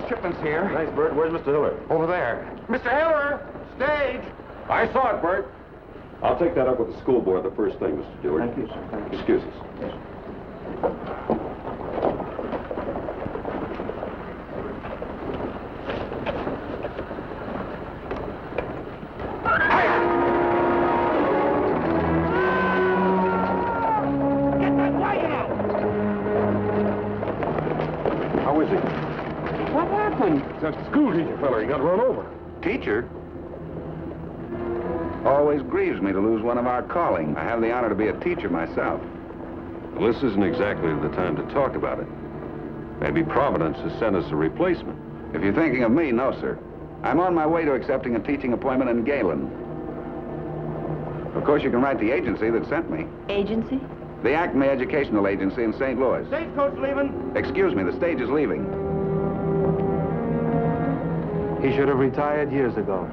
shipment's here. Thanks, Bert. Where's Mr. Hiller? Over there. Mr. Hiller! Stage! I saw it, Bert. I'll take that up with the school board the first thing, Mr. Stewart. Thank you, sir. Thank you. Excuse us. Yes. Get that wagon out! How is he? What happened? That's the school teacher fella. He got run over. Teacher? Always grieves me to lose one of our calling. I have the honor to be a teacher myself. Well, this isn't exactly the time to talk about it. Maybe Providence has sent us a replacement. If you're thinking of me, no, sir. I'm on my way to accepting a teaching appointment in Galen. Of course, you can write the agency that sent me. Agency? The Acme Educational Agency in St. Louis. Stagecoach leaving? Excuse me, the stage is leaving. He should have retired years ago.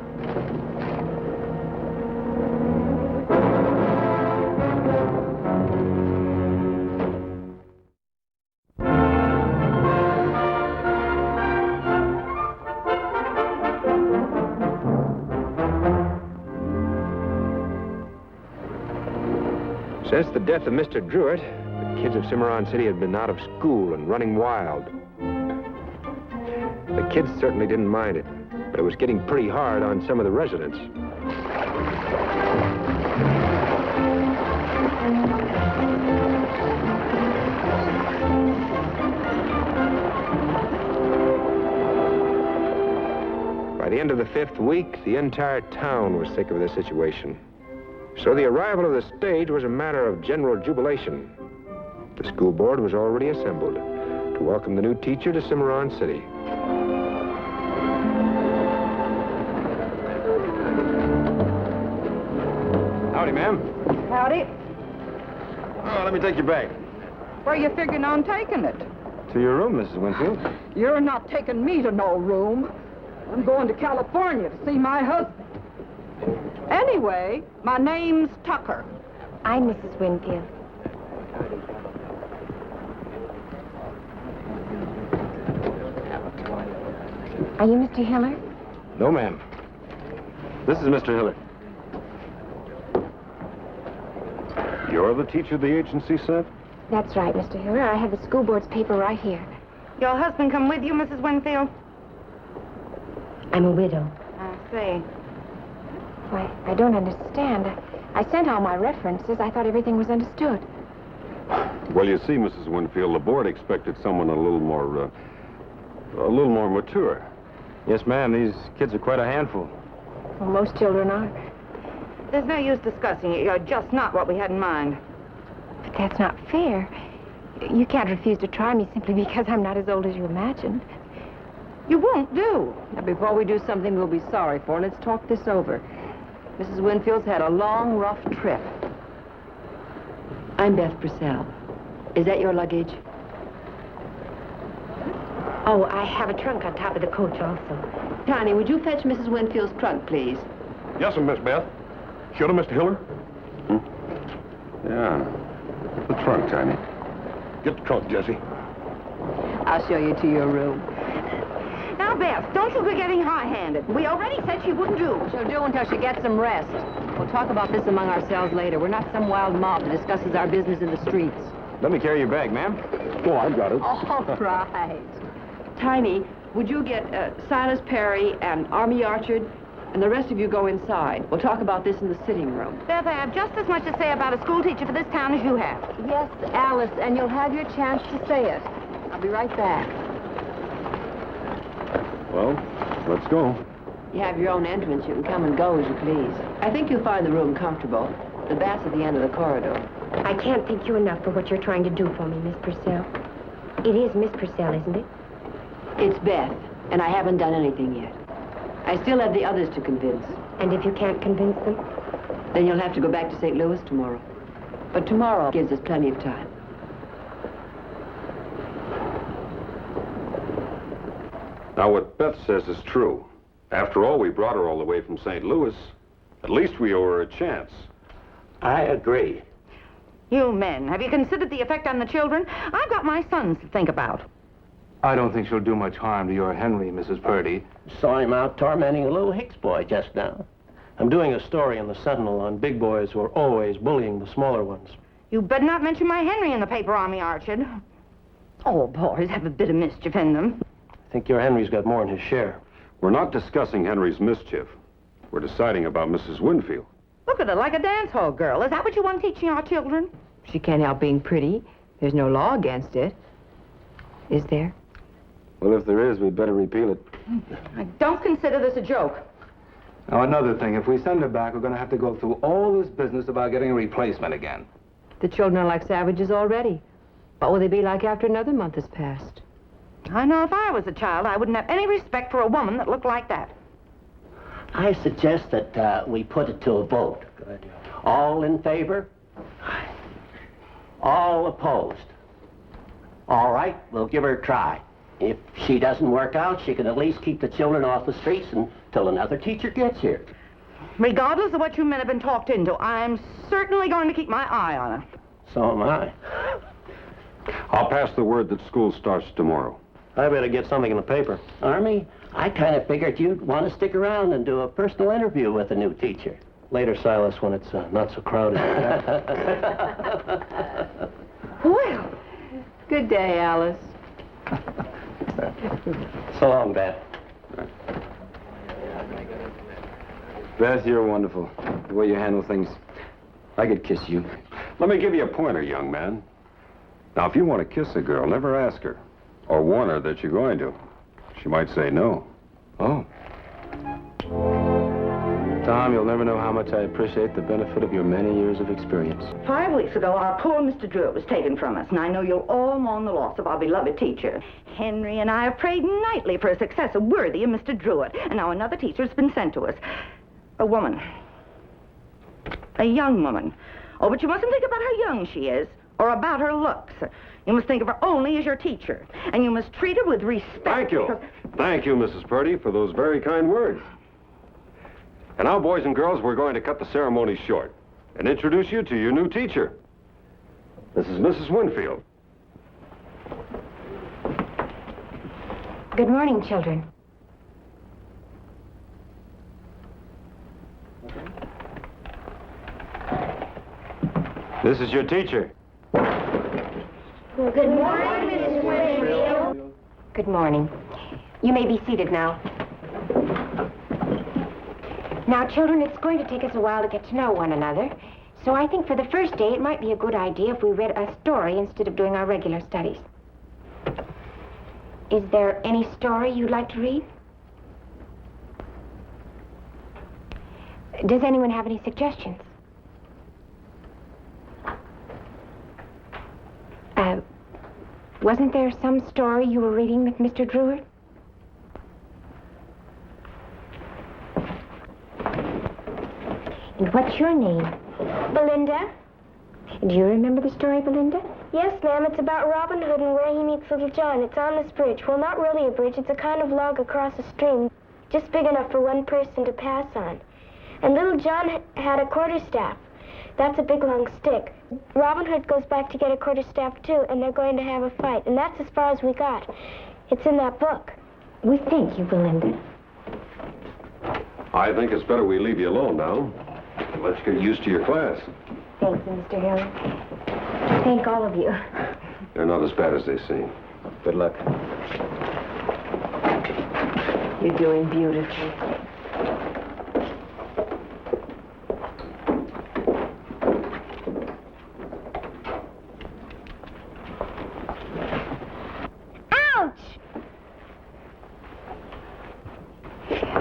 Since the death of Mr. Druitt, the kids of Cimarron City had been out of school and running wild. The kids certainly didn't mind it, but it was getting pretty hard on some of the residents. By the end of the 5th week, the entire town was sick of the situation. So the arrival of the stage was a matter of general jubilation. The school board was already assembled to welcome the new teacher to Cimarron City. Howdy, ma'am. Howdy. Oh, let me take your bag. Where you figuring on taking it? To your room, Mrs. Winfield. You're not taking me to no room. I'm going to California to see my husband. Anyway, my name's Tucker. I'm Mrs. Winfield. Are you Mr. Hiller? No, ma'am. This is Mr. Hiller. You're the teacher the agency sent? That's right, Mr. Hiller. I have the school board's paper right here. Your husband come with you, Mrs. Winfield? I'm a widow. I see. Why, I don't understand. I sent all my references. I thought everything was understood. Well, you see, Mrs. Winfield, the board expected someone a little more mature. Yes, ma'am. These kids are quite a handful. Well, most children are. There's no use discussing it. You're just not what we had in mind. But that's not fair. You can't refuse to try me simply because I'm not as old as you imagined. You won't do. Now, before we do something we'll be sorry for, let's talk this over. Mrs. Winfield's had a long, rough trip. I'm Beth Purcell. Is that your luggage? Oh, I have a trunk on top of the coach also. Tiny, would you fetch Mrs. Winfield's trunk, please? Yes, Miss Beth. Should have, Mr. Hiller? Yeah. The trunk, Tiny. Get the trunk, Jesse. I'll show you to your room. Now, Beth, don't you be getting high-handed. We already said she wouldn't do. She'll do until she gets some rest. We'll talk about this among ourselves later. We're not some wild mob that discusses our business in the streets. Let me carry your bag, ma'am. Oh, I've got it. All right. Tiny, would you get Silas Perry and Army Archard, and the rest of you go inside. We'll talk about this in the sitting room. Beth, I have just as much to say about a school teacher for this town as you have. Yes, Alice, and you'll have your chance to say it. I'll be right back. Well, let's go. You have your own entrance. You can come and go as you please. I think you'll find the room comfortable. The bath's at the end of the corridor. I can't thank you enough for what you're trying to do for me, Miss Purcell. It is Miss Purcell, isn't it? It's Beth, and I haven't done anything yet. I still have the others to convince. And if you can't convince them? Then you'll have to go back to St. Louis tomorrow. But tomorrow gives us plenty of time. Now, what Beth says is true. After all, we brought her all the way from St. Louis. At least we owe her a chance. I agree. You men, have you considered the effect on the children? I've got my sons to think about. I don't think she'll do much harm to your Henry, Mrs. Purdy. Saw him out tormenting a little Hicks boy just now. I'm doing a story in the Sentinel on big boys who are always bullying the smaller ones. You better not mention my Henry in the paper, Army Archard. All boys have a bit of mischief in them. I think your Henry's got more than his share. We're not discussing Henry's mischief. We're deciding about Mrs. Winfield. Look at her like a dance hall girl. Is that what you want teaching our children? She can't help being pretty. There's no law against it. Is there? Well, if there is, we'd better repeal it. I don't consider this a joke. Now, another thing, if we send her back, we're going to have to go through all this business about getting a replacement again. The children are like savages already. What will they be like after another month has passed? I know if I was a child, I wouldn't have any respect for a woman that looked like that. I suggest that we put it to a vote. Good. All in favor? All opposed? All right, we'll give her a try. If she doesn't work out, she can at least keep the children off the streets until another teacher gets here. Regardless of what you men have been talked into, I'm certainly going to keep my eye on her. So am I. I'll pass the word that school starts tomorrow. I better get something in the paper. Army, I kind of figured you'd want to stick around and do a personal interview with a new teacher. Later, Silas, when it's not so crowded. Well, good day, Alice. So long, Beth. Beth, you're wonderful. The way you handle things. I could kiss you. Let me give you a pointer, young man. Now, if you want to kiss a girl, never ask her. Or warn her that you're going to. She might say no. Oh. Tom, you'll never know how much I appreciate the benefit of your many years of experience. 5 weeks ago, our poor Mr. Drew was taken from us, and I know you'll all mourn the loss of our beloved teacher. Henry and I have prayed nightly for a successor worthy of Mr. Druitt, and now another teacher has been sent to us. A woman. A young woman. Oh, but you mustn't think about how young she is, or about her looks. You must think of her only as your teacher, and you must treat her with respect. Thank you. Thank you, Mrs. Purdy, for those very kind words. And now, boys and girls, we're going to cut the ceremony short and introduce you to your new teacher. This is Mrs. Winfield. Good morning, children. This is your teacher. Good morning, Mrs. Winfield. Good morning. You may be seated now. Now, children, it's going to take us a while to get to know one another. So I think for the first day, it might be a good idea if we read a story instead of doing our regular studies. Is there any story you'd like to read? Does anyone have any suggestions? Wasn't there some story you were reading with Mr. Druitt? And what's your name? Belinda. Do you remember the story, Belinda? Yes, ma'am. It's about Robin Hood and where he meets Little John. It's on this bridge. Well, not really a bridge. It's a kind of log across a stream, just big enough for one person to pass on. And Little John had a quarterstaff. That's a big, long stick. Robin Hood goes back to get a quarterstaff, too, and they're going to have a fight. And that's as far as we got. It's in that book. We thank you, Belinda. I think it's better we leave you alone now. Let's get used to your class. Thank you, Mr. Hill. Thank all of you. They're not as bad as they seem. Good luck. You're doing beautifully.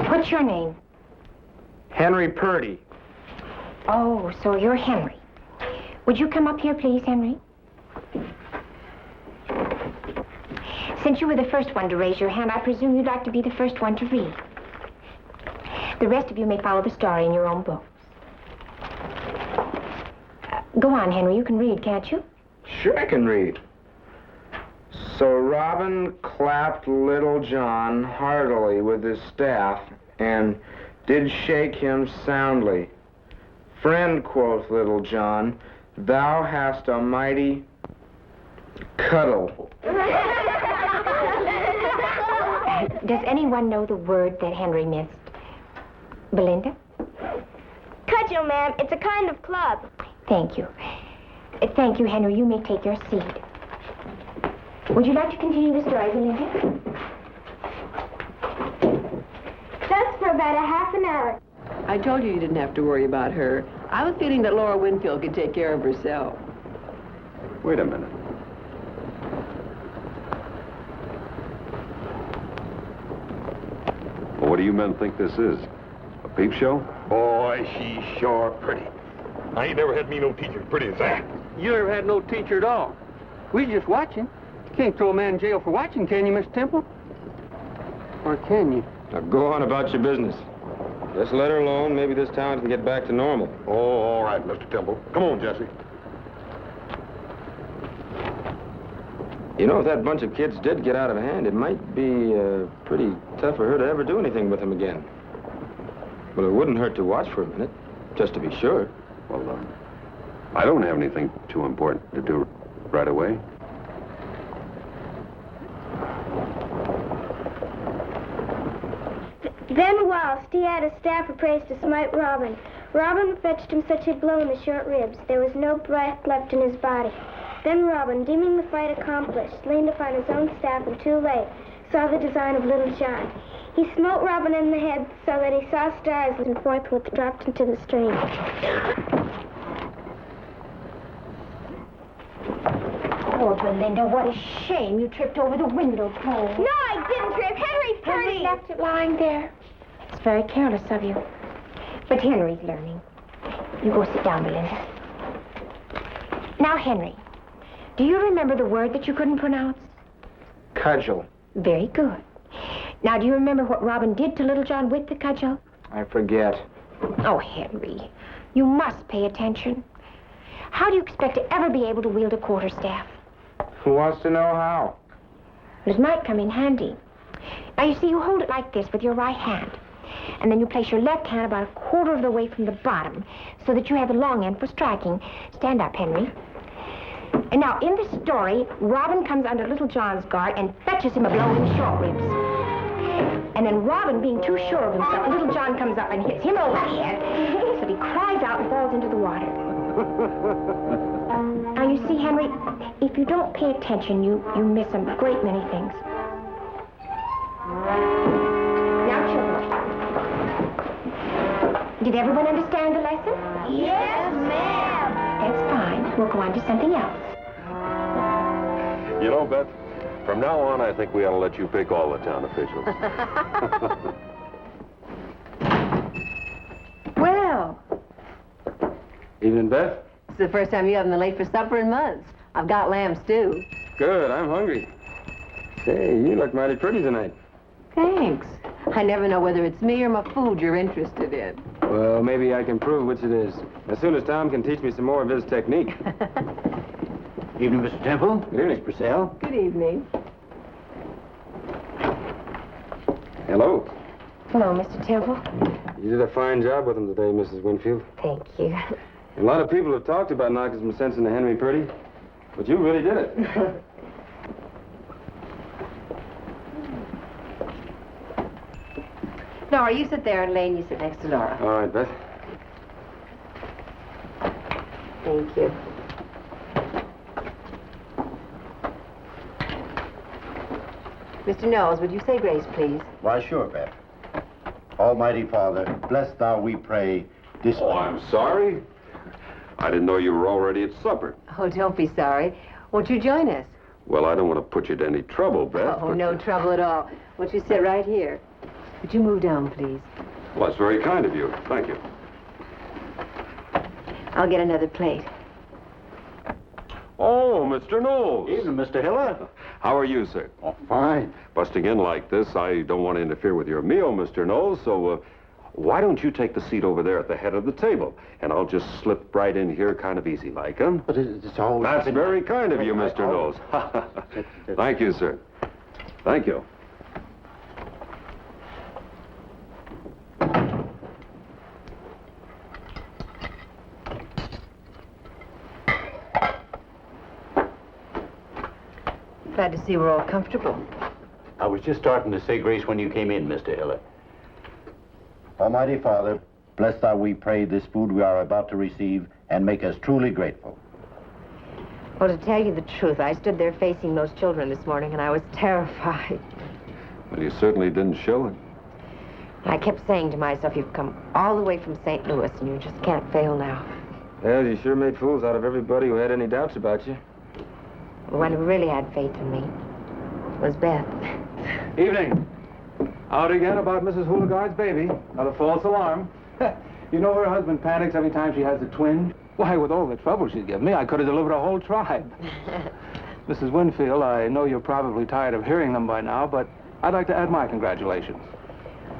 What's your name? Henry Purdy. Oh, so you're Henry. Would you come up here, please, Henry? Since you were the first one to raise your hand, I presume you'd like to be the first one to read. The rest of you may follow the story in your own books. Go on, Henry. You can read, can't you? Sure I can read. So Robin clapped Little John heartily with his staff and did shake him soundly. Friend, quoth Little John, thou hast a mighty cuddle. Does anyone know the word that Henry missed? Belinda? Cudgel, ma'am. It's a kind of club. Thank you. Thank you, Henry. You may take your seat. Would you like to continue the story, Belinda? That's for about a half an hour. I told you didn't have to worry about her. I was feeling that Laura Winfield could take care of herself. Wait a minute. Well, what do you men think this is? A peep show? Boy, she's sure pretty. I ain't never had me no teacher as pretty as that. You never had no teacher at all. We just watching. You can't throw a man in jail for watching, can you, Miss Temple? Or can you? Now go on about your business. Just let her alone. Maybe this town can get back to normal. Oh, all right, Mr. Temple. Come on, Jesse. You know, if that bunch of kids did get out of hand, it might be pretty tough for her to ever do anything with them again. Well, it wouldn't hurt to watch for a minute, just to be sure. Well, I don't have anything too important to do right away. Then whilst he had a staff appraised to smite Robin, Robin fetched him such a blow in the short ribs, there was no breath left in his body. Then Robin, deeming the fight accomplished, leaned upon his own staff and too late saw the design of Little John. He smote Robin in the head so that he saw stars and forthwith dropped into the stream. Oh, Belinda, what a shame you tripped over the window pole. No, I didn't trip. Henry's Henry left it lying there. It's very careless of you. But Henry's learning. You go sit down, Belinda. Now, Henry, do you remember the word that you couldn't pronounce? Cudgel. Very good. Now, do you remember what Robin did to Little John with the cudgel? I forget. Oh, Henry, you must pay attention. How do you expect to ever be able to wield a quarterstaff? Who wants to know how? Well, it might come in handy. Now, you see, you hold it like this with your right hand. And then you place your left hand about a quarter of the way from the bottom so that you have the long end for striking. Stand up, Henry. And now, in this story, Robin comes under Little John's guard and fetches him a blow in the short ribs. And then Robin, being too sure of himself, Little John comes up and hits him over the head so he cries out and falls into the water. Now, you see, Henry, if you don't pay attention, you miss a great many things. Now, children, did everyone understand the lesson? Yes, ma'am. That's fine. We'll go on to something else. You know, Beth, from now on, I think we ought to let you pick all the town officials. Well, Evening, Beth. it's the first time you haven't been late for supper in months. I've got lamb stew. Good, I'm hungry. Say, you look mighty pretty tonight. Thanks. I never know whether it's me or my food you're interested in. Well, maybe I can prove which it is. As soon as Tom can teach me some more of his technique. Evening, Mr. Temple. Good evening. Miss Purcell. Good evening. Hello. Hello, Mr. Temple. You did a fine job with him today, Mrs. Winfield. Thank you. A lot of people have talked about knocking some sense into Henry Purdy, but you really did it. Laura, you sit there, and Lane, you sit next to Laura. All right, Beth. Thank you. Mr. Knowles, would you say grace, please? Why, sure, Beth. Almighty Father, bless thou, we pray, this... Oh, I'm sorry. I didn't know you were already at supper. Oh, don't be sorry. Won't you join us? Well, I don't want to put you to any trouble, Beth. Oh, but- no trouble at all. Won't you sit right here? Would you move down, please? Well, that's very kind of you. Thank you. I'll get another plate. Oh, Mr. Knowles. Evening, Mr. Hiller. How are you, sir? Oh, fine. Busting in like this, I don't want to interfere with your meal, Mr. Knowles, so why don't you take the seat over there at the head of the table, and I'll just slip right in here kind of easy like, huh? But it's all... That's very kind of you, Mr. Knowles. Thank you, sir. Thank you. Glad to see we're all comfortable. I was just starting to say grace when you came in, Mr. Hiller. Almighty Father, bless thou, we pray, this food we are about to receive, and make us truly grateful. Well, to tell you the truth, I stood there facing those children this morning, and I was terrified. Well, you certainly didn't show it. I kept saying to myself, you've come all the way from St. Louis, and you just can't fail now. Well, you sure made fools out of everybody who had any doubts about you. The one who really had faith in me was Beth. Evening. Out again about Mrs. Houligard's baby. Another false alarm. You know her husband panics every time she has a twinge? Why, with all the trouble she'd give me, I could have delivered a whole tribe. Mrs. Winfield, I know you're probably tired of hearing them by now, but I'd like to add my congratulations.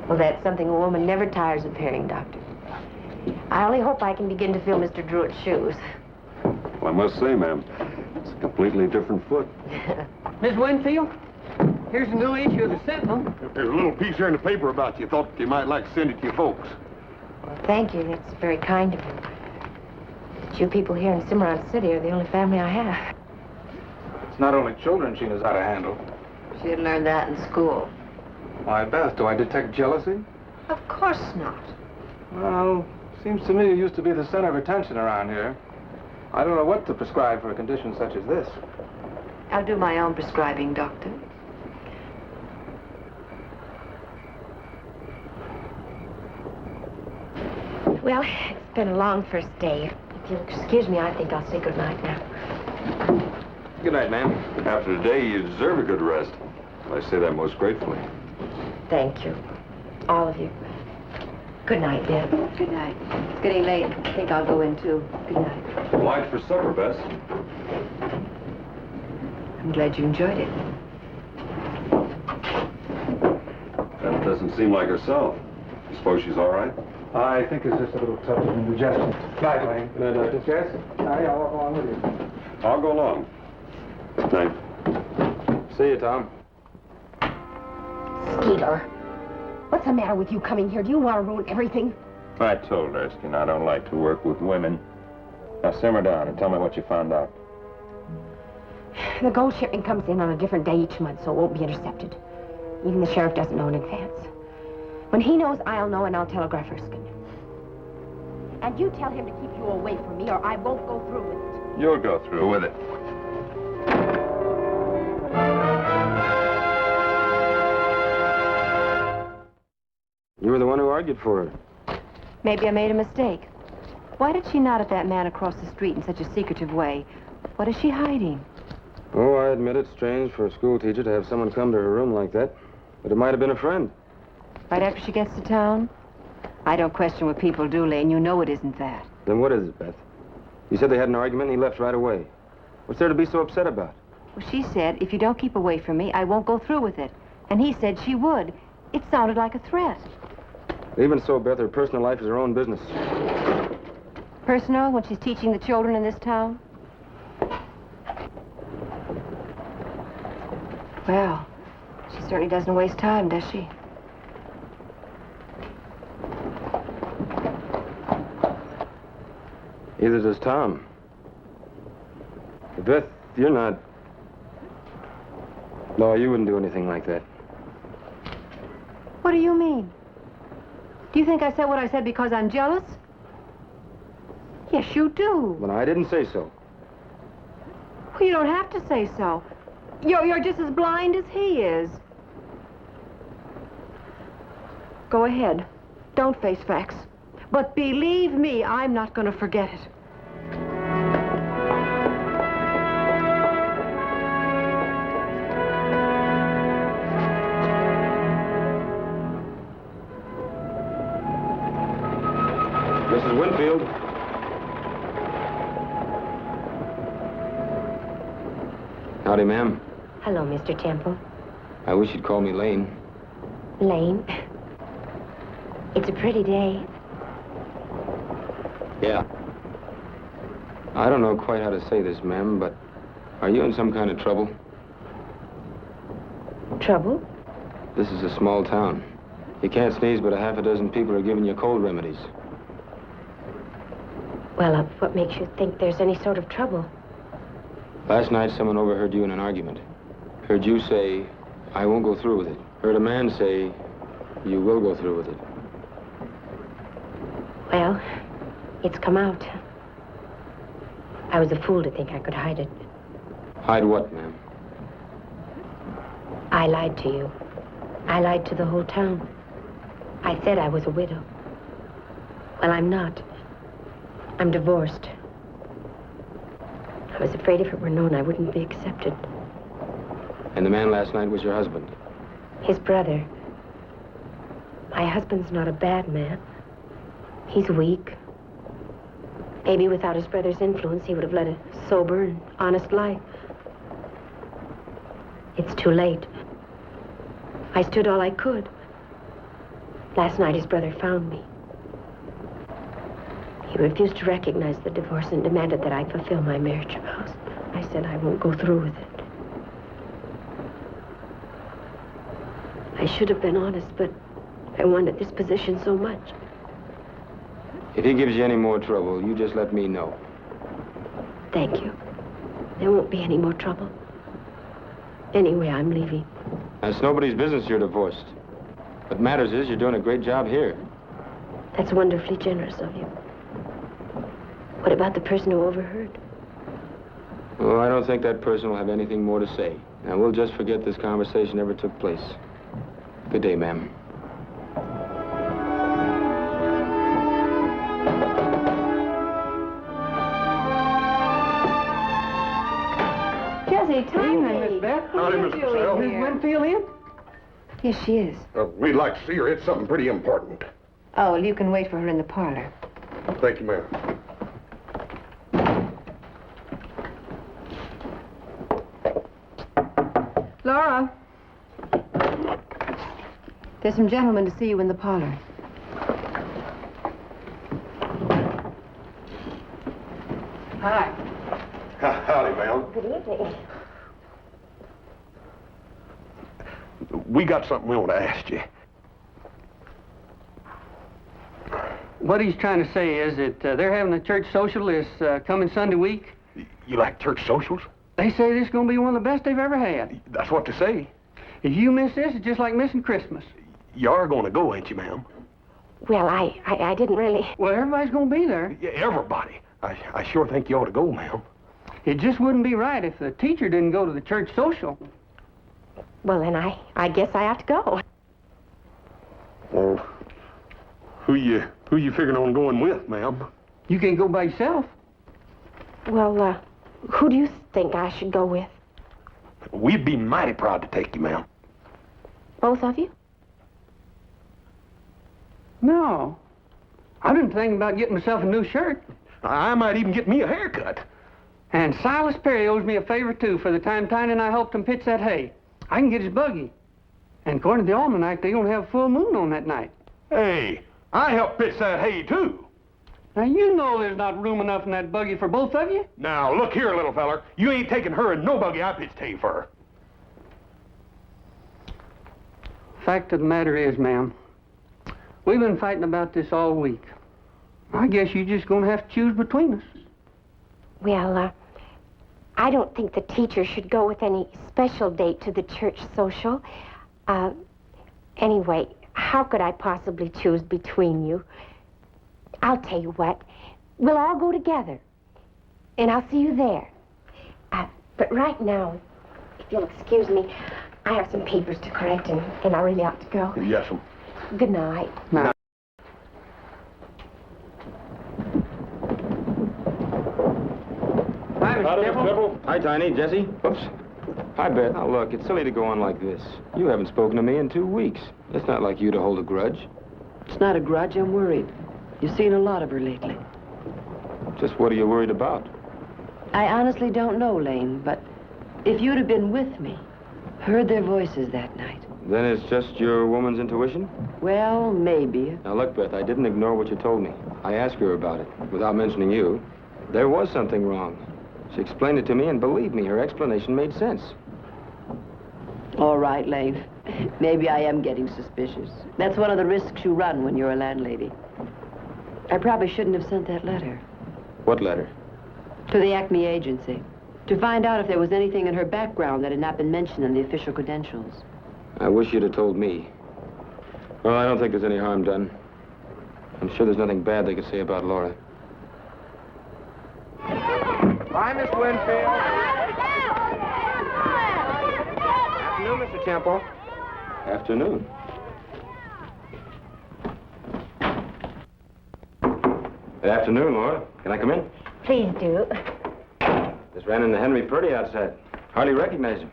Well, that's something a woman never tires of hearing, Doctor. I only hope I can begin to fill Mr. Druitt's shoes. Well, I must say, ma'am, it's a completely different foot. Miss Winfield, here's a new issue of the Sentinel. There's a little piece here in the paper about you. Thought you might like to send it to your folks. Well, thank you. That's very kind of you. But you people here in Cimarron City are the only family I have. It's not only children she knows how to handle. She didn't learn that in school. Why, Beth, do I detect jealousy? Of course not. Well, seems to me you used to be the center of attention around here. I don't know what to prescribe for a condition such as this. I'll do my own prescribing, Doctor. Well, it's been a long first day. If you'll excuse me, I think I'll say good night now. Good night, ma'am. After today, you deserve a good rest. I say that most gratefully. Thank you. All of you. Good night, Beth. Good night. It's getting late. I think I'll go in, too. Good night. Lunch for supper, Bess. I'm glad you enjoyed it. That doesn't seem like herself. You suppose she's all right? I think it's just a little touch of indigestion. Night, Wayne. Good night, Doctor. Yes? I'll walk along with you. I'll go along. Good night. See you, Tom. Skeeter, what's the matter with you coming here? Do you want to ruin everything? I told Erskine I don't like to work with women. Now simmer down and tell me what you found out. The gold shipment comes in on a different day each month, so it won't be intercepted. Even the sheriff doesn't know in advance. When he knows, I'll know, and I'll telegraph Erskine. And you tell him to keep you away from me, or I won't go through with it. You'll go through with it. You were the one who argued for her. Maybe I made a mistake. Why did she nod at that man across the street in such a secretive way? What is she hiding? Oh, I admit it's strange for a school teacher to have someone come to her room like that. But it might have been a friend. Right after she gets to town? I don't question what people do, Lane. You know it isn't that. Then what is it, Beth? You said they had an argument and he left right away. What's there to be so upset about? Well, she said, if you don't keep away from me, I won't go through with it. And he said she would. It sounded like a threat. Even so, Beth, her personal life is her own business. Personal, when she's teaching the children in this town? Well, she certainly doesn't waste time, does she? Either does Tom. But Beth, you're not... No, you wouldn't do anything like that. What do you mean? Do you think I said what I said because I'm jealous? Yes, you do. Well, I didn't say so. Well, you don't have to say so. You're just as blind as he is. Go ahead. Don't face facts. But believe me, I'm not going to forget it. Mrs. Winfield. Howdy, ma'am. Hello, Mr. Temple. I wish you'd call me Lane. Lane. It's a pretty day. Yeah. I don't know quite how to say this, ma'am, but are you in some kind of trouble? Trouble? This is a small town. You can't sneeze, but a half a dozen people are giving you cold remedies. Well, what makes you think there's any sort of trouble? Last night, someone overheard you in an argument. Heard you say, I won't go through with it. Heard a man say you will go through with it. Well, it's come out. I was a fool to think I could hide it. Hide what, ma'am? I lied to you. I lied to the whole town. I said I was a widow. Well, I'm not. I'm divorced. I was afraid if it were known, I wouldn't be accepted. And the man last night was your husband? His brother. My husband's not a bad man. He's weak. Maybe without his brother's influence, he would have led a sober and honest life. It's too late. I stood all I could. Last night, his brother found me. He refused to recognize the divorce and demanded that I fulfill my marriage vows. I said I won't go through with it. I should have been honest, but I wanted this position so much. If he gives you any more trouble, you just let me know. Thank you. There won't be any more trouble. Anyway, I'm leaving. It's nobody's business you're divorced. What matters is you're doing a great job here. That's wonderfully generous of you. What about the person who overheard? Well, I don't think that person will have anything more to say. Now, we'll just forget this conversation ever took place. Good day, ma'am. Jesse, Tommy. Miss Beth. Howdy, Miss Purcell. Miss Winfield in? Yes, she is. We'd like to see her. It's something pretty important. Oh, well, you can wait for her in the parlor. Thank you, ma'am. Laura. There's some gentlemen to see you in the parlor. Hi. Howdy, ma'am. Good evening. We got something we want to ask you. What he's trying to say is that they're having a church social this coming Sunday week. You like church socials? They say this is going to be one of the best they've ever had. That's what they say. If you miss this, it's just like missing Christmas. You are going to go, ain't you, ma'am? Well, I didn't really... Well, everybody's going to be there. Yeah, everybody. I sure think you ought to go, ma'am. It just wouldn't be right if the teacher didn't go to the church social. Well, then I guess I have to go. Well, who you figuring on going with, ma'am? You can go by yourself. Well, who do you think I should go with? We'd be mighty proud to take you, ma'am. Both of you? No. I've been thinking about getting myself a new shirt. I might even get me a haircut. And Silas Perry owes me a favor, too, for the time Tiny and I helped him pitch that hay. I can get his buggy. And according to the almanac, they're going to have a full moon on that night. Hey, I helped pitch that hay, too. Now, you know there's not room enough in that buggy for both of you. Now, look here, little feller. You ain't taking her in no buggy I pitched hay for her. Fact of the matter is, ma'am, we've been fighting about this all week. I guess you're just going to have to choose between us. Well, I don't think the teacher should go with any special date to the church social. Anyway, how could I possibly choose between you? I'll tell you what. We'll all go together. And I'll see you there. But right now, if you'll excuse me, I have some papers to correct, and I really ought to go. Yes, ma'am. Good night. Night. Hi, Mr. Temple. Hi, Tiny. Jesse. Oops. Hi, Beth. Now, look, it's silly to go on like this. You haven't spoken to me in 2 weeks. It's not like you to hold a grudge. It's not a grudge. I'm worried. You've seen a lot of her lately. Just what are you worried about? I honestly don't know, Lane, but if you'd have been with me, heard their voices that night. Then it's just your woman's intuition? Well, maybe. Now, look, Beth, I didn't ignore what you told me. I asked her about it, without mentioning you. There was something wrong. She explained it to me, and believe me, her explanation made sense. All right, Lane. Maybe I am getting suspicious. That's one of the risks you run when you're a landlady. I probably shouldn't have sent that letter. What letter? To the Acme agency. To find out if there was anything in her background that had not been mentioned in the official credentials. I wish you'd have told me. Well, I don't think there's any harm done. I'm sure there's nothing bad they could say about Laura. Bye, Miss Winfield. Afternoon, Mr. Temple. Afternoon. Good afternoon, Laura. Can I come in? Please do. Just ran into Henry Purdy outside. Hardly recognized him.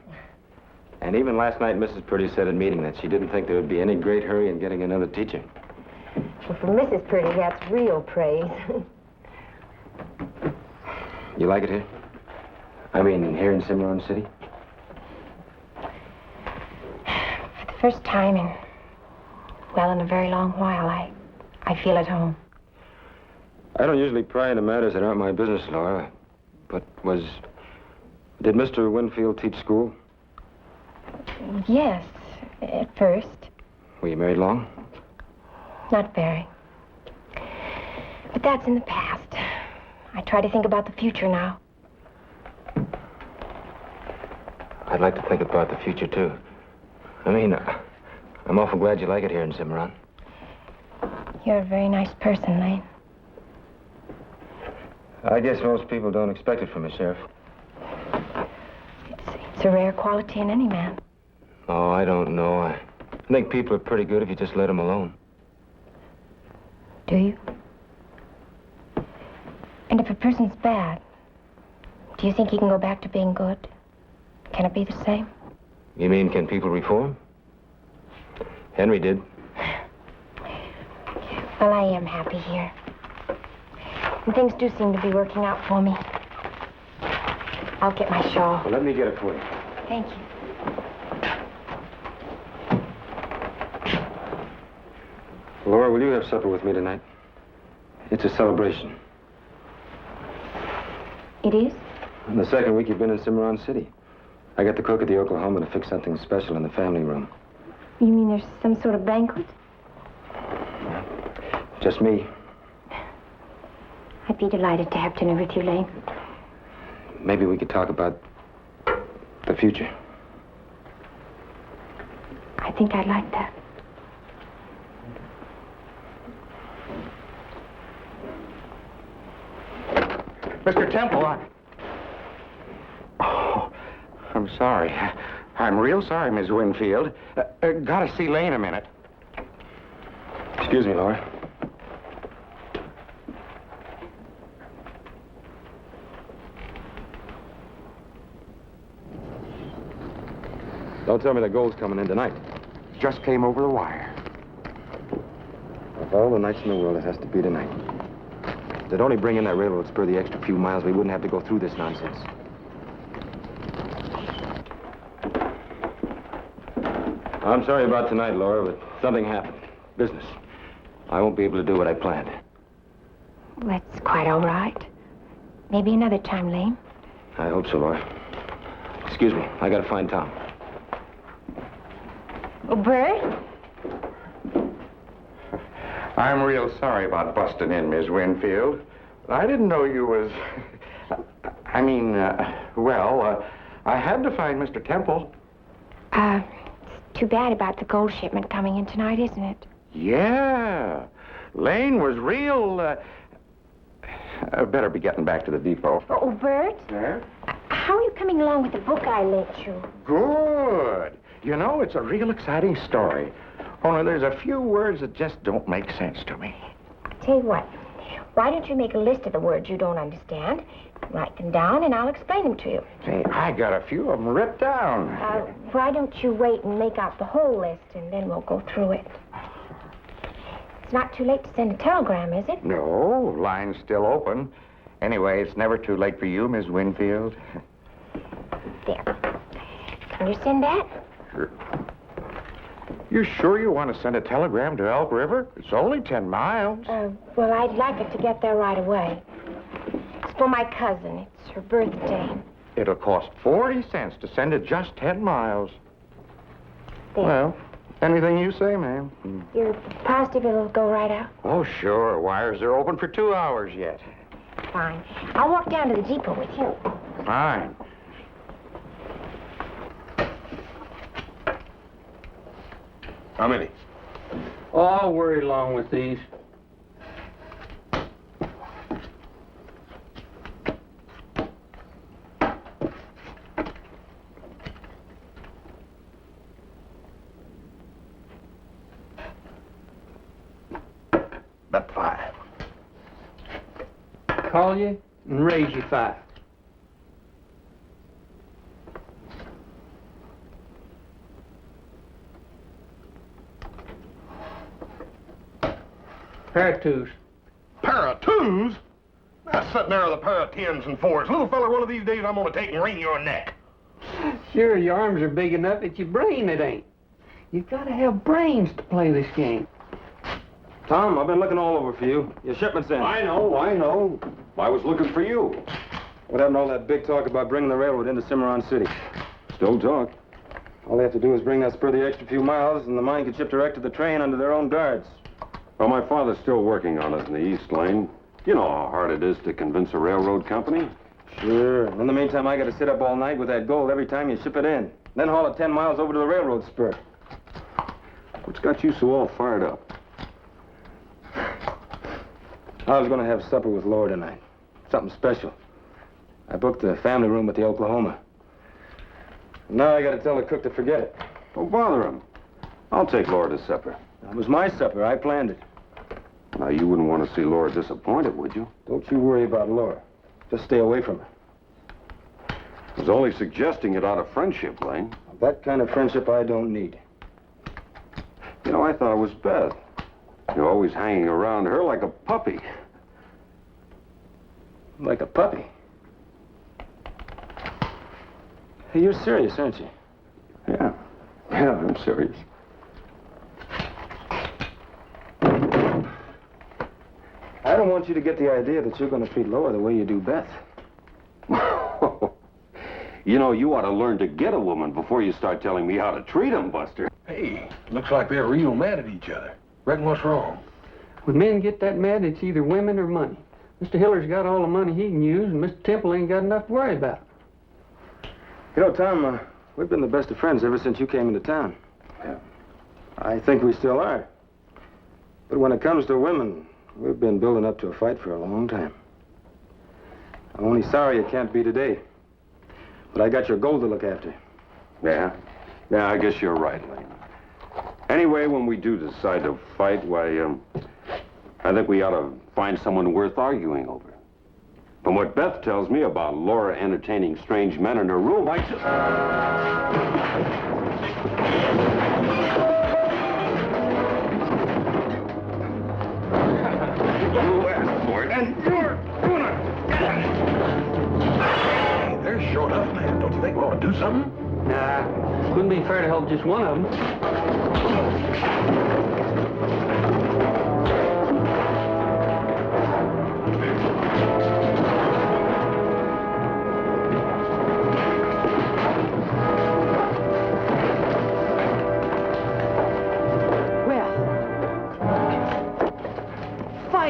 And even last night, Mrs. Purdy said at meeting that she didn't think there would be any great hurry in getting another teacher. Well, for Mrs. Purdy, that's real praise. You like it here? I mean, here in Cimarron City? For the first time in a very long while, I feel at home. I don't usually pry into matters that aren't my business, Laura. But did Mr. Winfield teach school? Yes, at first. Were you married long? Not very. But that's in the past. I try to think about the future now. I'd like to think about the future, too. I mean, I'm awful glad you like it here in Cimarron. You're a very nice person, Lane. I guess most people don't expect it from a sheriff. It's a rare quality in any man. Oh, I don't know. I think people are pretty good if you just let them alone. Do you? And if a person's bad, do you think he can go back to being good? Can it be the same? You mean, can people reform? Henry did. Well, I am happy here. And things do seem to be working out for me. I'll get my shawl. Well, let me get it for you. Thank you. Laura, will you have supper with me tonight? It's a celebration. It is? In the second week you've been in Cimarron City. I got the cook at the Oklahoma to fix something special in the family room. You mean there's some sort of banquet? Just me. I'd be delighted to have dinner with you, Lane. Maybe we could talk about the future. I think I'd like that. Mr. Temple, Oh, I'm sorry. I'm real sorry, Miss Winfield. Gotta see Lane a minute. Excuse me, Laura. Don't tell me the gold's coming in tonight. Just came over the wire. Of all the nights in the world, it has to be tonight. If they'd only bring in that railroad spur the extra few miles, we wouldn't have to go through this nonsense. I'm sorry about tonight, Laura, but something happened. Business. I won't be able to do what I planned. That's quite all right. Maybe another time, Lane. I hope so, Laura. Excuse me. I gotta find Tom. Oh, Bert? I'm real sorry about busting in, Miss Winfield. I didn't know you was... I had to find Mr. Temple. It's too bad about the gold shipment coming in tonight, isn't it? Yeah. Lane was real... better be getting back to the depot. Oh, Bert? Yeah? How are you coming along with the book I lent you? Good. You know, it's a real exciting story. Only there's a few words that just don't make sense to me. I'll tell you what. Why don't you make a list of the words you don't understand, write them down, and I'll explain them to you. Say, I got a few of them written down. Why don't you wait and make out the whole list, and then we'll go through it. It's not too late to send a telegram, is it? No, line's still open. Anyway, it's never too late for you, Miss Winfield. There. Can you send that? Sure. You sure you want to send a telegram to Elk River? It's only 10 miles. Well, I'd like it to get there right away. It's for my cousin. It's her birthday. It'll cost 40 cents to send it just 10 miles. There. Well, anything you say, ma'am. You're positive it'll go right out? Oh, sure. Wires are open for 2 hours yet. Fine. I'll walk down to the depot with you. Fine. How many? Oh, I'll worry along with these. About 5. Call you and raise you 5. Pair of 2s. Pair of 2s? That's sitting there with a pair of 10s and 4s. Little fella, one of these days I'm gonna take and wring your neck. Sure, your arms are big enough. It's your brain that ain't. You've got to have brains to play this game. Tom, I've been looking all over for you. Your shipment's in. I know. I was looking for you. What happened to all that big talk about bringing the railroad into Cimarron City? Still talk. All they have to do is bring that spur the extra few miles, and the mine can ship direct to the train under their own guards. Well, my father's still working on it in the East Lane. You know how hard it is to convince a railroad company. Sure. In the meantime, I got to sit up all night with that gold every time you ship it in. Then haul it 10 miles over to the railroad spur. What's got you so all fired up? I was going to have supper with Laura tonight. Something special. I booked the family room at the Oklahoma. Now I got to tell the cook to forget it. Don't bother him. I'll take Laura to supper. It was my supper. I planned it. Now, you wouldn't want to see Laura disappointed, would you? Don't you worry about Laura. Just stay away from her. I was only suggesting it out of friendship, Lane. That kind of friendship I don't need. You know, I thought it was Beth. You're always hanging around her like a puppy. Like a puppy? Hey, you're serious, aren't you? Yeah, I'm serious. I don't want you to get the idea that you're going to treat Laura the way you do Beth. You know, you ought to learn to get a woman before you start telling me how to treat them, Buster. Hey, looks like they're real mad at each other. Reckon what's wrong? When men get that mad, it's either women or money. Mr. Hiller's got all the money he can use, and Mr. Temple ain't got enough to worry about. You know, Tom, we've been the best of friends ever since you came into town. Yeah. I think we still are. But when it comes to women, we've been building up to a fight for a long time. I'm only sorry it can't be today. But I got your gold to look after. Yeah, I guess you're right, Lane. Anyway, when we do decide to fight, why, I think we ought to find someone worth arguing over. From what Beth tells me about Laura entertaining strange men in her room, I just... You asked for it, and you're gonna get it. Hey, they're short enough, man. Don't you think we ought to do something? Nah, wouldn't be fair to help just one of them.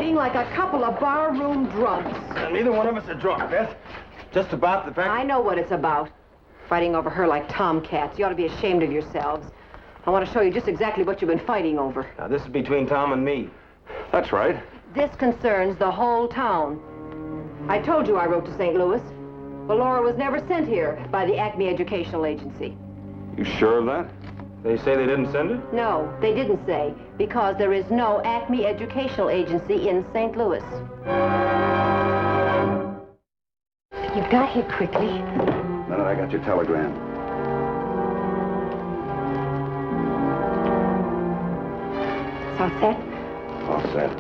Like a couple of barroom drunks. Neither one of us are drunk, Beth. Just about the fact... I know what it's about. Fighting over her like tomcats. You ought to be ashamed of yourselves. I want to show you just exactly what you've been fighting over. Now, this is between Tom and me. That's right. This concerns the whole town. I told you I wrote to St. Louis. Well, Laura was never sent here by the Acme Educational Agency. You sure of that? They say they didn't send her? No, they didn't say, because there is no Acme Educational Agency in St. Louis. You got here quickly. Now that I got your telegram. It's all set? All set.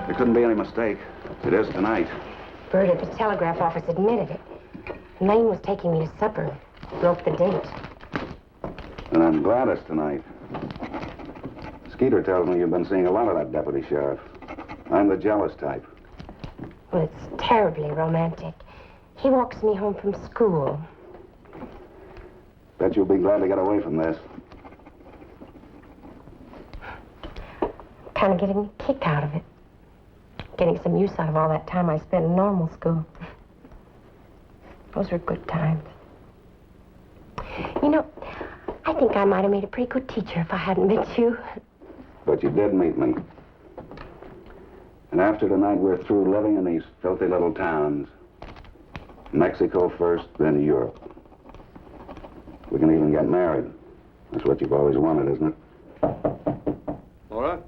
There couldn't be any mistake. It is tonight. Bird at the telegraph office admitted it. Lane was taking me to supper. Broke the date. And I'm glad it's tonight. Skeeter tells me you've been seeing a lot of that deputy sheriff. I'm the jealous type. Well, it's terribly romantic. He walks me home from school. Bet you'll be glad to get away from this. Kind of getting a kick out of it. Getting some use out of all that time I spent in normal school. Those were good times. You know, think I might have made a pretty good teacher if I hadn't met you. But you did meet me. And after tonight, we're through living in these filthy little towns. Mexico first, then Europe. We can even get married. That's what you've always wanted, isn't it? Laura?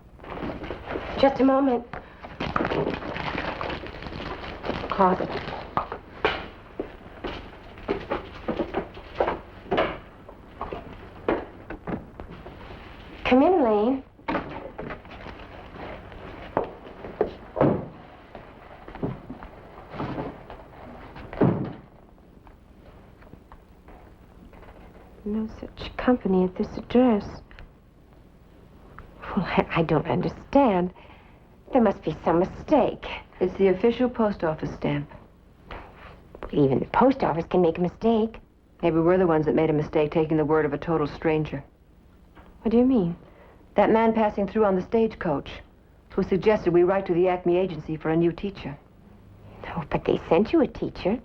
Just a moment. Closet. Come in, Lane. No such company at this address. Well, I don't understand. There must be some mistake. It's the official post office stamp. Well, even the post office can make a mistake. Maybe we're the ones that made a mistake taking the word of a total stranger. What do you mean? That man passing through on the stagecoach. It was suggested we write to the Acme agency for a new teacher. Oh, but they sent you a teacher.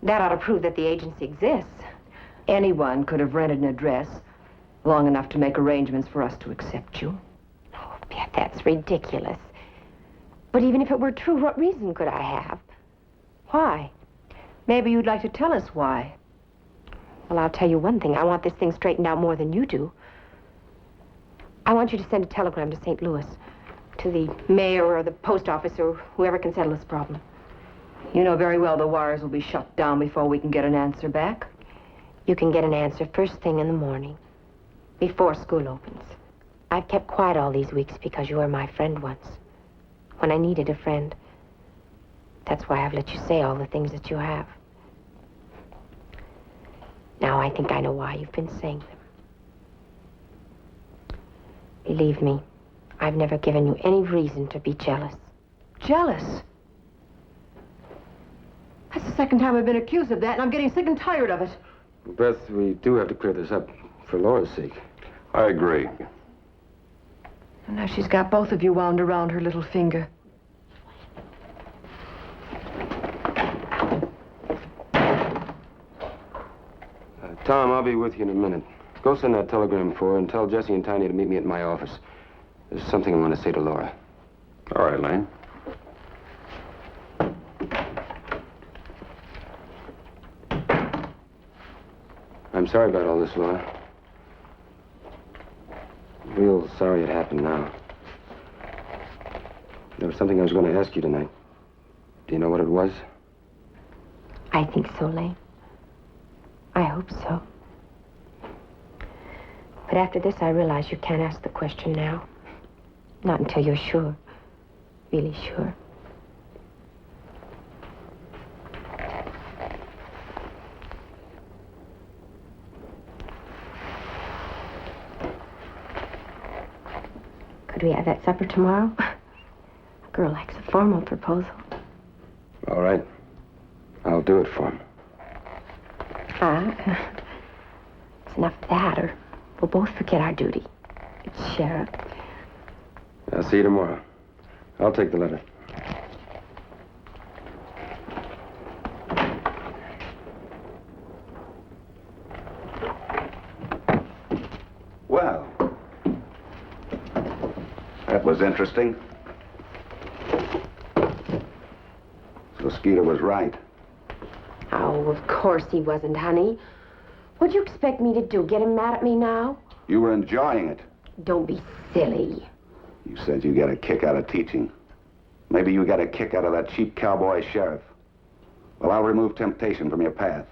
That ought to prove that the agency exists. Anyone could have rented an address long enough to make arrangements for us to accept you. Oh, Beth, that's ridiculous. But even if it were true, what reason could I have? Why? Maybe you'd like to tell us why. Well, I'll tell you one thing. I want this thing straightened out more than you do. I want you to send a telegram to St. Louis, to the mayor or the post office or whoever can settle this problem. You know very well the wires will be shut down before we can get an answer back. You can get an answer first thing in the morning, before school opens. I've kept quiet all these weeks because you were my friend once, when I needed a friend. That's why I've let you say all the things that you have. Now I think I know why you've been saying them. Believe me, I've never given you any reason to be jealous. Jealous? That's the second time I've been accused of that, and I'm getting sick and tired of it. Beth, we do have to clear this up for Laura's sake. I agree. And now she's got both of you wound around her little finger. Tom, I'll be with you in a minute. Go send that telegram for her and tell Jesse and Tiny to meet me at my office. There's something I want to say to Laura. All right, Lane. I'm sorry about all this, Laura. Real sorry it happened now. There was something I was going to ask you tonight. Do you know what it was? I think so, Lane. I hope so. But after this, I realize you can't ask the question now. Not until you're sure. Really sure. Could we have that supper tomorrow? A girl likes a formal proposal. All right. I'll do it for him. It's enough of that, or we'll both forget our duty. It's Sheriff. I'll see you tomorrow. I'll take the letter. Well, that was interesting. So Skeeter was right. Oh, of course he wasn't, honey. What'd you expect me to do? Get him mad at me now? You were enjoying it. Don't be silly. You said you got a kick out of teaching. Maybe you got a kick out of that cheap cowboy sheriff. Well, I'll remove temptation from your path.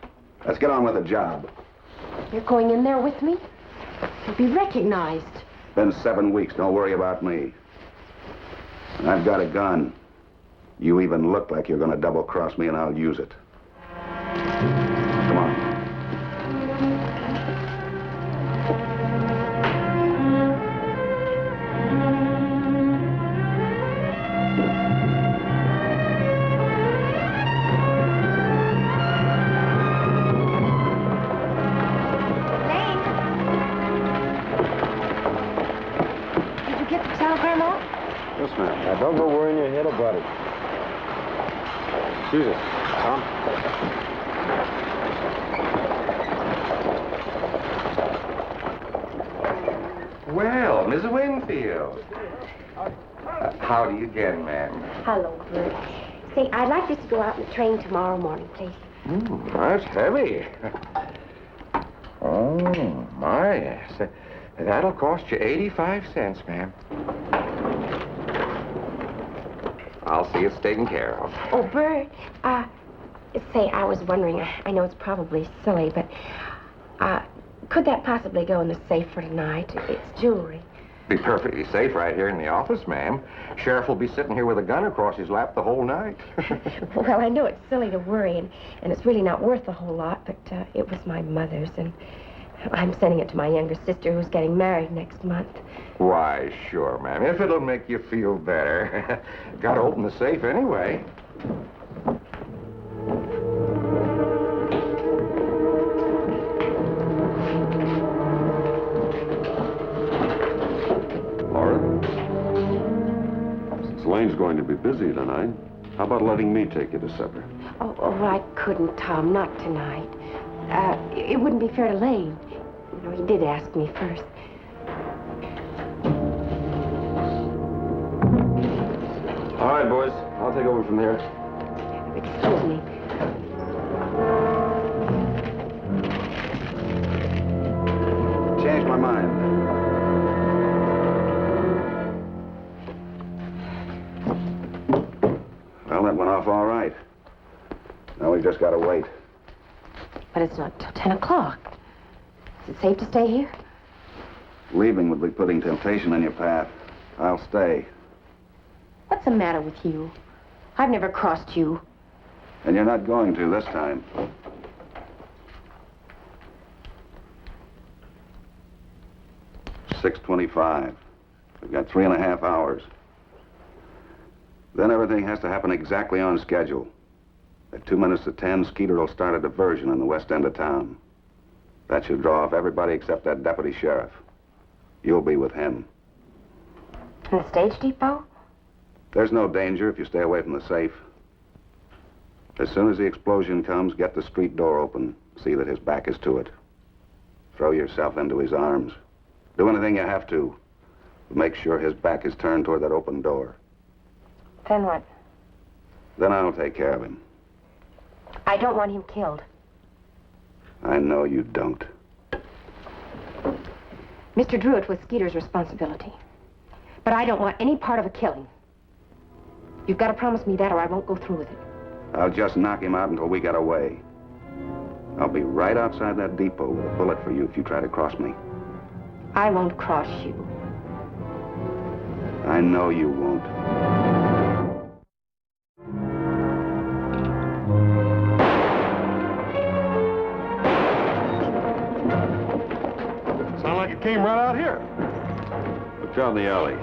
Let's get on with the job. You're going in there with me? You'll be recognized. Been 7 weeks. Don't worry about me. And I've got a gun. You even look like you're going to double-cross me, and I'll use it. Come on. Did you get the telegram off? Yes, ma'am. Now, don't go worrying your head about it. Excuse us, Tom. Well, Miss Winfield. Howdy again, ma'am. Hello, Bert. Say, I'd like us to go out in the train tomorrow morning, please. That's heavy. Oh, my, yes. That'll cost you 85 cents, ma'am. I'll see it's taken care of. Oh, Bert, say, I was wondering, I know it's probably silly, but, could that possibly go in the safe for tonight? It's jewelry. Be perfectly safe right here in the office, ma'am. Sheriff will be sitting here with a gun across his lap the whole night. Well, I know it's silly to worry, and it's really not worth a whole lot, but it was my mother's, and I'm sending it to my younger sister who's getting married next month. Why, sure, ma'am, if it'll make you feel better. Gotta open the safe anyway. Lane's going to be busy tonight. How about letting me take you to supper? Oh, I couldn't, Tom, not tonight. It wouldn't be fair to Lane. You know, he did ask me first. All right, boys. I'll take over from here. Excuse me. Changed my mind. Well, that went off all right. Now we've just got to wait. But it's not till 10 o'clock. Is it safe to stay here? Leaving would be putting temptation in your path. I'll stay. What's the matter with you? I've never crossed you. And you're not going to this time. "6:25. We've got 3.5 hours. Then everything has to happen exactly on schedule. At 2 minutes to 10, Skeeter will start a diversion in the west end of town. That should draw off everybody except that deputy sheriff. You'll be with him. In the stage depot? There's no danger if you stay away from the safe. As soon as the explosion comes, get the street door open. See that his back is to it. Throw yourself into his arms. Do anything you have to. Make sure his back is turned toward that open door. Then what? Then I'll take care of him. I don't want him killed. I know you don't. Mr. Druitt was Skeeter's responsibility. But I don't want any part of a killing. You've got to promise me that or I won't go through with it. I'll just knock him out until we get away. I'll be right outside that depot with a bullet for you if you try to cross me. I won't cross you. I know you won't. Sound like it came right out here. Look down the alley.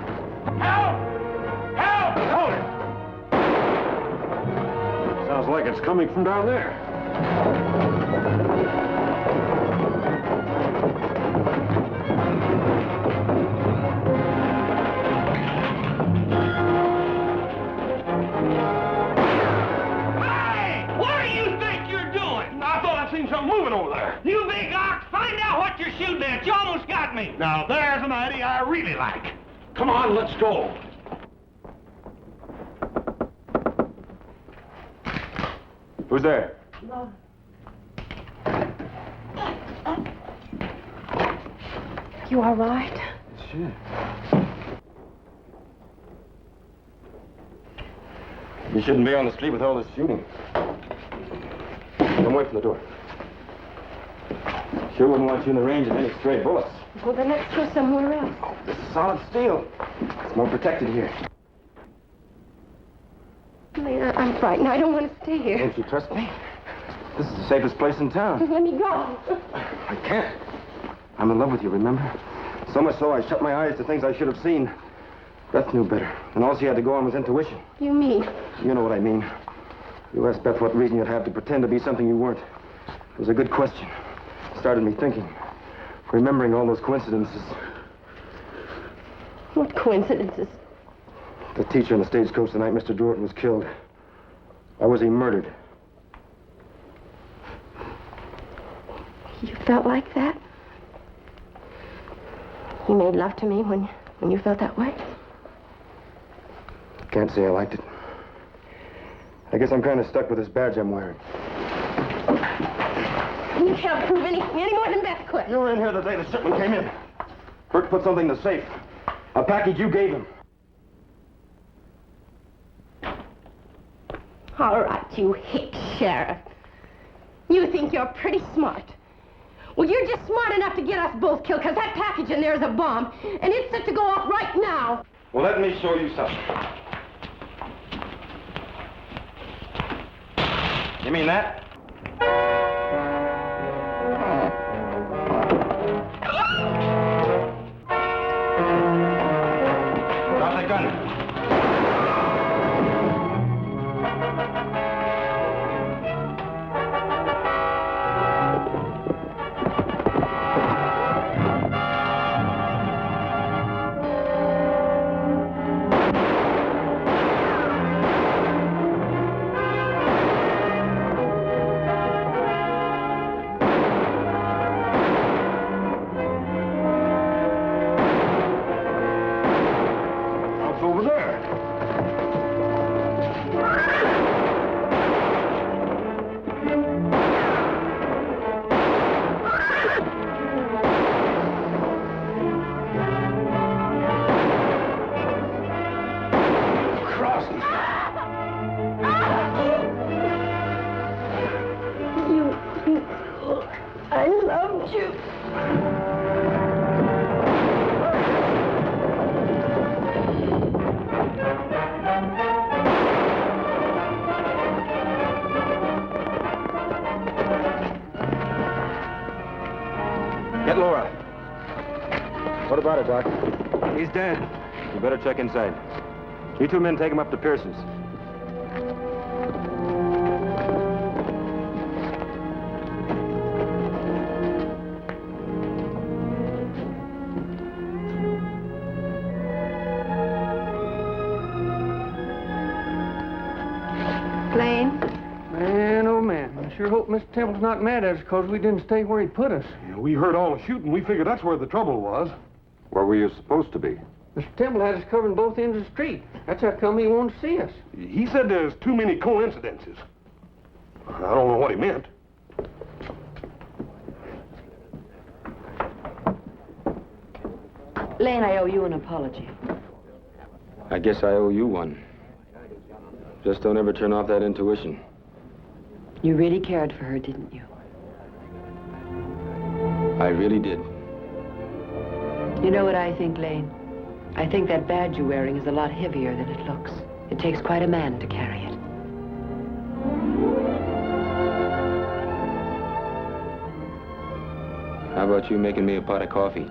Help! Help! Hold it! Sounds like it's coming from down there. Hey! What do you think you're doing? I thought I seen something moving over there. You big ox, find out what you're shooting at. You almost got me. Now, there's an idea I really like. Come on, let's go. Who's there? You all right? Sure. You shouldn't be on the street with all this shooting. Come away from the door. Sure wouldn't want you in the range of any stray bullets. Well, then let's go somewhere else. This is solid steel. It's more protected here. I'm frightened. I don't want to stay here. Don't you trust me? This is the safest place in town. Let me go. I can't. I'm in love with you, remember? So much so I shut my eyes to things I should have seen. Beth knew better, and all she had to go on was intuition. You mean? You know what I mean. You asked Beth what reason you'd have to pretend to be something you weren't. It was a good question. It started me thinking, remembering all those coincidences. What coincidences? The teacher in the stagecoach the night Mr. Druitt was killed. Why was he murdered? You felt like that? You made love to me when you felt that way? Can't say I liked it. I guess I'm kind of stuck with this badge I'm wearing. You can't prove anything any more than Beth could. You were in here the day the shipment came in. Bert put something in the safe. A package you gave him. All right, you hick sheriff. You think you're pretty smart. Well, you're just smart enough to get us both killed, because that package in there is a bomb, and it's set to go off right now. Well, let me show you something. You mean that? Drop that gun. I loved you. Get Laura. What about it, Doc? He's dead. You better check inside. You two men take him up to Pearson's. Man, oh man. I sure hope Mr. Temple's not mad at us because we didn't stay where he put us. Yeah, we heard all the shooting. We figured that's where the trouble was. Where were you supposed to be? Mr. Temple had us covering both ends of the street. That's how come he wanted to see us. He said there's too many coincidences. I don't know what he meant. Lane, I owe you an apology. I guess I owe you one. Just don't ever turn off that intuition. You really cared for her, didn't you? I really did. You know what I think, Lane? I think that badge you're wearing is a lot heavier than it looks. It takes quite a man to carry it. How about you making me a pot of coffee?